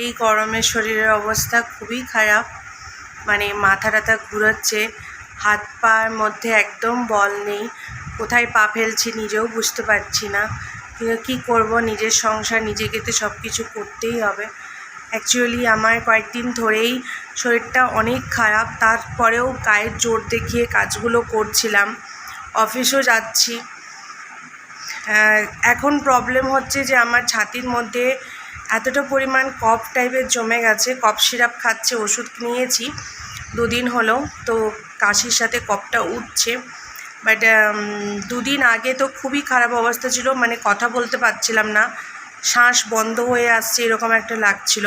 এই গরমে শরীরের অবস্থা খুবই খারাপ, মানে মাথা টাথা ঘুরাচ্ছে, হাত পায়ের মধ্যে একদম বল নেই, কোথায় পা ফেলছি নিজেও বুঝতে পারছি না। কী করব, নিজের সংসার নিজেকে তো সব কিছু করতেই হবে। অ্যাকচুয়ালি আমার কয়েকদিন ধরেই শরীরটা অনেক খারাপ, তারপরেও গায়ের জোর দেখিয়ে কাজগুলো করছিলাম, অফিসও যাচ্ছি। এখন প্রবলেম হচ্ছে যে আমার ছাতির মধ্যে এতটা পরিমাণ কফ টাইপের জমে গেছে। কফ সিরাপ খাচ্ছি, ওষুধ নিয়েছি 2 দিন হলো, তো কাশির সাথে কফটা উঠছে। বাট 2 দিন আগে তো খুবই খারাপ অবস্থা ছিল, মানে কথা বলতে পারছিলাম না, শ্বাস বন্ধ হয়ে আসছে এরকম একটা লাগছিল।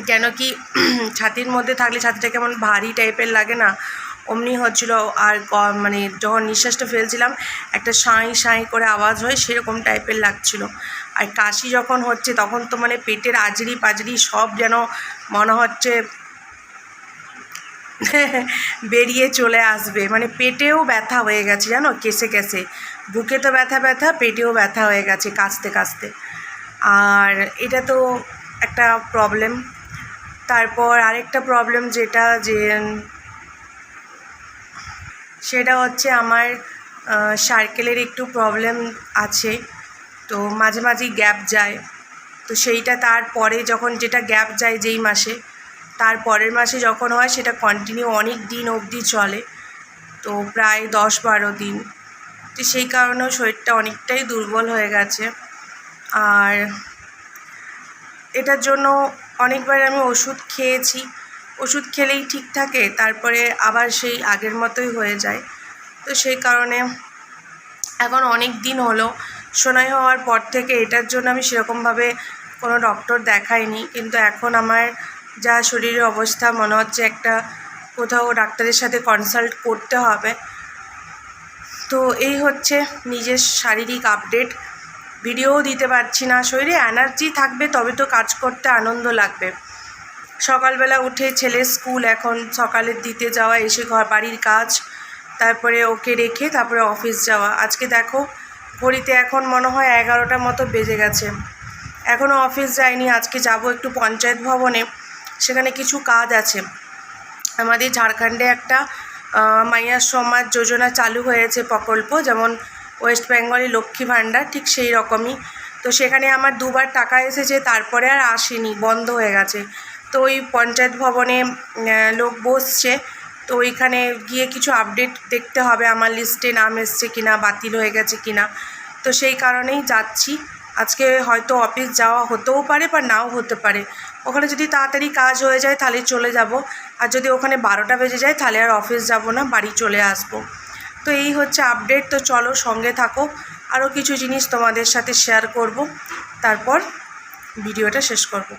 কেন কি ছাতির মধ্যে থাকলে ছাতিটা কেমন ভারী টাইপের লাগে না, অমনি হচ্ছিল। আর মানে যখন নিঃশ্বাসটা ফেলছিলাম একটা সাঁই সাঁই করে আওয়াজ হয়, সেরকম টাইপের লাগছিল। আর কাশি যখন হচ্ছে তখন তো মানে পেটের আজরি পাজরি সব যেন মনে হচ্ছে বেরিয়ে চলে আসবে, মানে পেটেও ব্যথা হয়ে গেছে জানো, কেসে কেসে। বুকে তো ব্যথা ব্যথা, পেটেও ব্যথা হয়ে গেছে কাশতে কাশতে। আর এটা তো একটা প্রবলেম। তারপর আরেকটা প্রবলেম সেটা হচ্ছে আমার সার্কেলের একটু প্রবলেম আছে, তো মাঝে মাঝেই গ্যাপ যায়। তো সেইটা তারপরে যখন যেটা গ্যাপ যায় যেই মাসে, তার পরের মাসে যখন হয় সেটা কন্টিনিউ অনেক দিন অবধি চলে, তো প্রায় 10-12 দিন। তো সেই কারণেও শরীরটা অনেকটাই দুর্বল হয়ে গেছে। আর এটার জন্য অনেকবার আমি ওষুধ খেয়েছি, ওষুধ খেলেই ঠিক থাকে, তারপরে আবার সেই আগের মতোই হয়ে যায়। তো সেই কারণে এখন অনেক দিন হলো, সোনাই হওয়ার পর থেকে এটার জন্য আমি সেরকমভাবে কোনো ডক্টর দেখাইনি। কিন্তু এখন আমার যা শরীরের অবস্থা, মনে হচ্ছে একটা কোথাও ডাক্তারের সাথে কনসাল্ট করতে হবে। তো এই হচ্ছে নিজের শারীরিক আপডেট। ভিডিওও দিতে পারছি না, শরীরে এনার্জি থাকবে তবে তো কাজ করতে আনন্দ লাগবে। সকালবেলা উঠে ছেলের স্কুল, এখন সকালের দিতে যাওয়া, এসে বাড়ির কাজ, তারপরে ওকে রেখে তারপরে অফিস যাওয়া। আজকে দেখো ঘড়িতে এখন মনে হয় 11টা মতো বেজে গেছে, এখনও অফিস যাইনি। আজকে যাব একটু পঞ্চায়েত ভবনে, সেখানে কিছু কাজ আছে। আমাদের ঝাড়খণ্ডে একটা মাইয়া সমাজ যোজনা চালু হয়েছে প্রকল্প, যেমন ওয়েস্ট বেঙ্গলে লক্ষ্মী ভাণ্ডার, ঠিক সেই রকমই। তো সেখানে আমার 2বার টাকা এসেছে, তারপরে আর আসেনি, বন্ধ হয়ে গেছে। তো ওই পঞ্চায়েত ভবনে লোক বসছে, তো ওইখানে গিয়ে কিছু আপডেট দেখতে হবে, আমার লিস্টে নাম এসছে কিনা, বাতিল হয়ে গেছে কিনা। তো সেই কারণেই যাচ্ছি। আজকে হয়তো অফিস যাওয়া হতেও পারে বা নাও হতে পারে। ওখানে যদি তাড়াতাড়ি কাজ হয়ে যায় তাহলে চলে যাব, আর যদি ওখানে 12টা বেজে যায় তাহলে আর অফিস যাব না, বাড়ি চলে আসব। তো এই হচ্ছে আপডেট। তো চলো সঙ্গে থাকো, আরও কিছু জিনিস তোমাদের সাথে শেয়ার করব, তারপর ভিডিওটা শেষ করব।